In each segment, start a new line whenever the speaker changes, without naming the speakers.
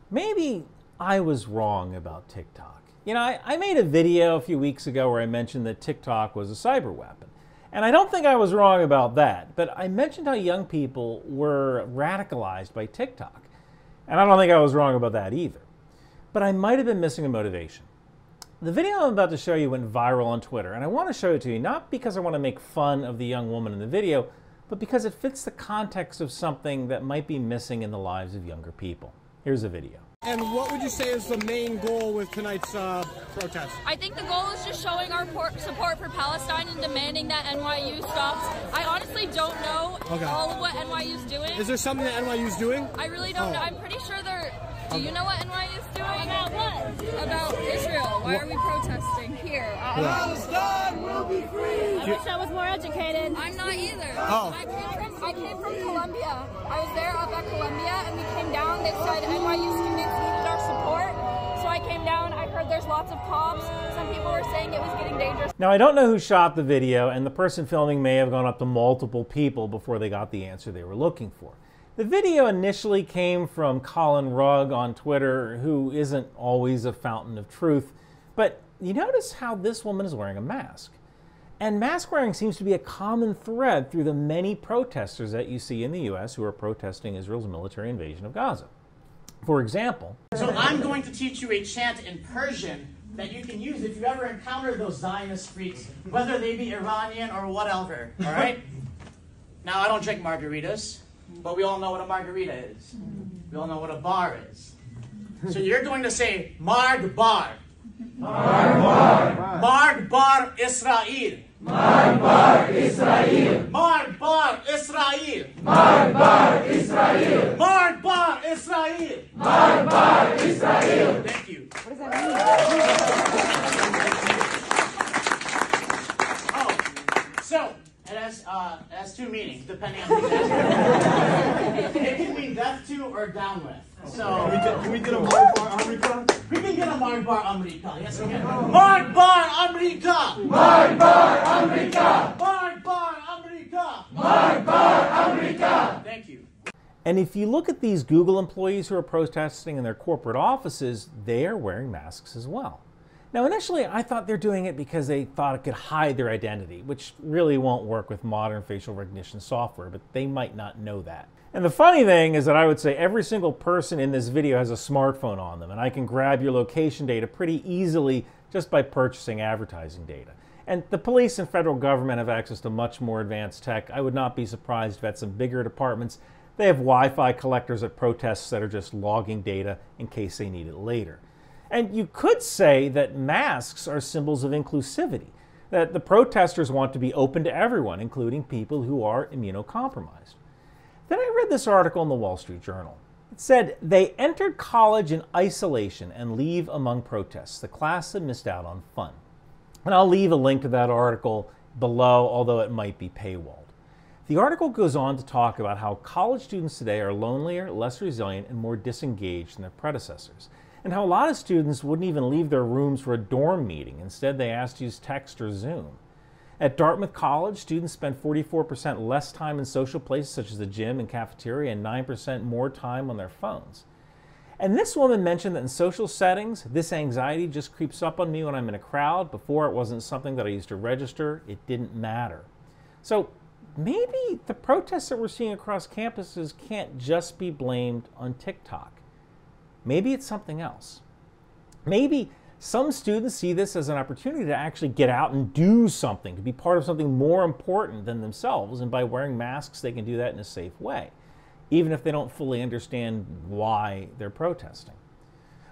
Maybe I was wrong about TikTok. You know, I made a video a few weeks ago where I mentioned that TikTok was a cyber weapon. And I don't think I was wrong about that, but I mentioned how young people were radicalized by TikTok. And I don't think I was wrong about that either. But I might have been missing a motivation. The video I'm about to show you went viral on Twitter, and I want to show it to you not because I want to make fun of the young woman in the video, but because it fits the context of something that might be missing in the lives of younger people. Here's the video.
And what would you say is the main goal with tonight's protest?
I think the goal is just showing our support for Palestine and demanding that NYU stops. I honestly don't know all of what NYU's doing.
Is there something that NYU's doing?
I really don't know. I'm pretty sure they're... Do you know what NYU's doing?
About what?
About Israel. Why are we protesting here?
Palestine will be free!
I wish I was more educated.
I'm not either.
Oh.
I came from Columbia. I was there up at Columbia and we came down. They said NYU students needed our support. So I came down. I heard there's lots of cops. Some people were saying it was getting dangerous.
Now, I don't know who shot the video, and the person filming may have gone up to multiple people before they got the answer they were looking for. The video initially came from Colin Rugg on Twitter, who isn't always a fountain of truth, but you notice how this woman is wearing a mask. And mask wearing seems to be a common thread through the many protesters that you see in the US who are protesting Israel's military invasion of Gaza. For example,
so I'm going to teach you a chant in Persian that you can use if you ever encounter those Zionist freaks, whether they be Iranian or whatever, all right? Now, I don't drink margaritas, but we all know what a margarita is. We all know what a bar is. So you're going to say, Marg Bar. Marg Bar. Marg Bar Israel. Marg Bar Israel. Marg Bar Israel. Marg Bar Israel. Marg Bar Israel. Marg Bar Israel. Thank you. What does that mean? Oh, so it has two meanings depending on who's asking. It can mean death to or down with. So
can we get a Marg Bar America?
We can get a Marg Bar America. Yes, we can. Marg Bar America.
Marg Bar America.
Marg Bar America.
Marg Bar America.
Thank you.
and if you look at these Google employees who are protesting in their corporate offices, they are wearing masks as well. Now, initially, I thought they're doing it because they thought it could hide their identity, which really won't work with modern facial recognition software, but they might not know that. And the funny thing is that I would say every single person in this video has a smartphone on them, and I can grab your location data pretty easily just by purchasing advertising data. And the police and federal government have access to much more advanced tech. I would not be surprised if at some bigger departments, they have Wi-Fi collectors at protests that are just logging data in case they need it later. And you could say that masks are symbols of inclusivity, that the protesters want to be open to everyone, including people who are immunocompromised. Then I read this article in the Wall Street Journal. It said, they entered college in isolation and leave among protests. The class had missed out on fun. And I'll leave a link to that article below, although it might be paywalled. The article goes on to talk about how college students today are lonelier, less resilient, and more disengaged than their predecessors, and how a lot of students wouldn't even leave their rooms for a dorm meeting. Instead, they asked to use text or Zoom. At Dartmouth College, students spend 44% less time in social places such as the gym and cafeteria and 9% more time on their phones. And this woman mentioned that in social settings, this anxiety just creeps up on me when I'm in a crowd. Before, it wasn't something that I used to register. It didn't matter. So maybe the protests that we're seeing across campuses can't just be blamed on TikTok. Maybe it's something else. Maybe some students see this as an opportunity to actually get out and do something, to be part of something more important than themselves, and by wearing masks they can do that in a safe way, even if they don't fully understand why they're protesting.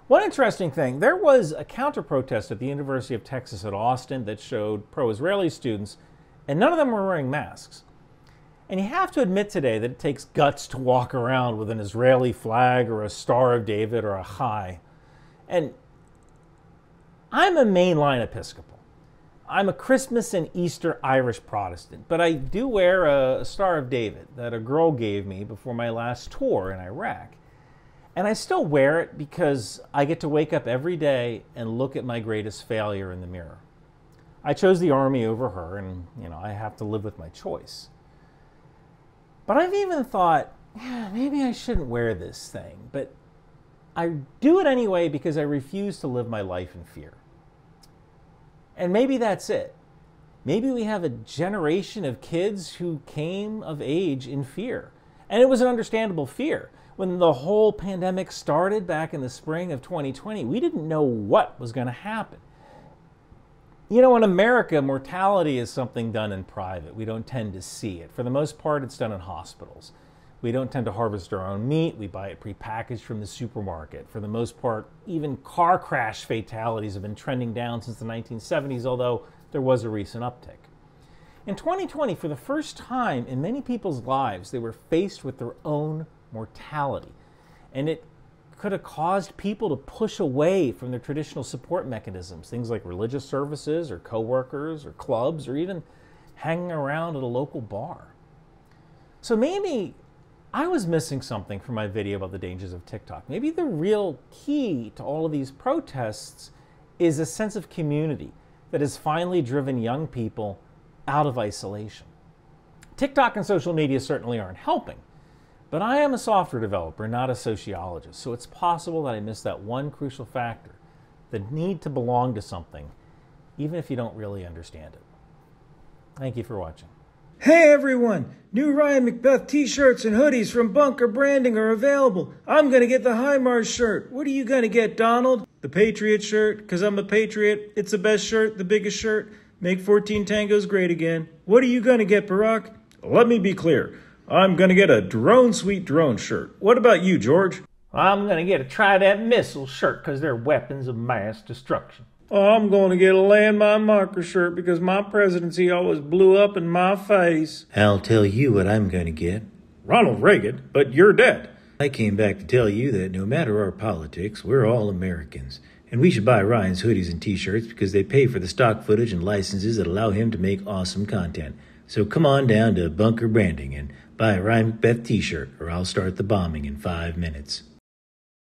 One interesting thing, there was a counter-protest at the University of Texas at Austin that showed pro-Israeli students, and none of them were wearing masks. And you have to admit today that it takes guts to walk around with an Israeli flag or a Star of David or a Chai. And I'm a mainline Episcopal. I'm a Christmas and Easter Irish Protestant, but I do wear a Star of David that a girl gave me before my last tour in Iraq. And I still wear it because I get to wake up every day and look at my greatest failure in the mirror. I chose the Army over her, and I have to live with my choice. But I've even thought, maybe I shouldn't wear this thing, but I do it anyway because I refuse to live my life in fear. And maybe that's it. Maybe we have a generation of kids who came of age in fear. And it was an understandable fear. When the whole pandemic started back in the spring of 2020, we didn't know what was going to happen. You know, in America, mortality is something done in private. We don't tend to see it. For the most part, it's done in hospitals. We don't tend to harvest our own meat. We buy it prepackaged from the supermarket. For the most part, even car crash fatalities have been trending down since the 1970s, although there was a recent uptick. In 2020, for the first time in many people's lives, they were faced with their own mortality. And it could have caused people to push away from their traditional support mechanisms, things like religious services or coworkers or clubs or even hanging around at a local bar. So maybe I was missing something from my video about the dangers of TikTok. Maybe the real key to all of these protests is a sense of community that has finally driven young people out of isolation. TikTok and social media certainly aren't helping, but I am a software developer, not a sociologist, so it's possible that I missed that one crucial factor, the need to belong to something, even if you don't really understand it. Thank you for watching.
Hey everyone! New Ryan McBeth t-shirts and hoodies from Bunker Branding are available. I'm gonna get the HIMARS shirt. What are you gonna get, Donald? The Patriot shirt, because I'm a patriot. It's the best shirt, the biggest shirt. Make 14 tangos great again. What are you gonna get, Barack? Let me be clear. I'm gonna get a Drone Sweet Drone shirt. What about you, George?
I'm gonna get a Try That Missile shirt because they're weapons of mass destruction.
I'm going to get a Landmine Marker shirt because my presidency always blew up in my face. I'll tell you what I'm going to get. Ronald Reagan, but you're dead. I came back to tell you that no matter our politics, we're all Americans. And we should buy Ryan's hoodies and t-shirts because they pay for the stock footage and licenses that allow him to make awesome content. So come on down to Bunker Branding and buy a Ryan McBeth t-shirt or I'll start the bombing in 5 minutes.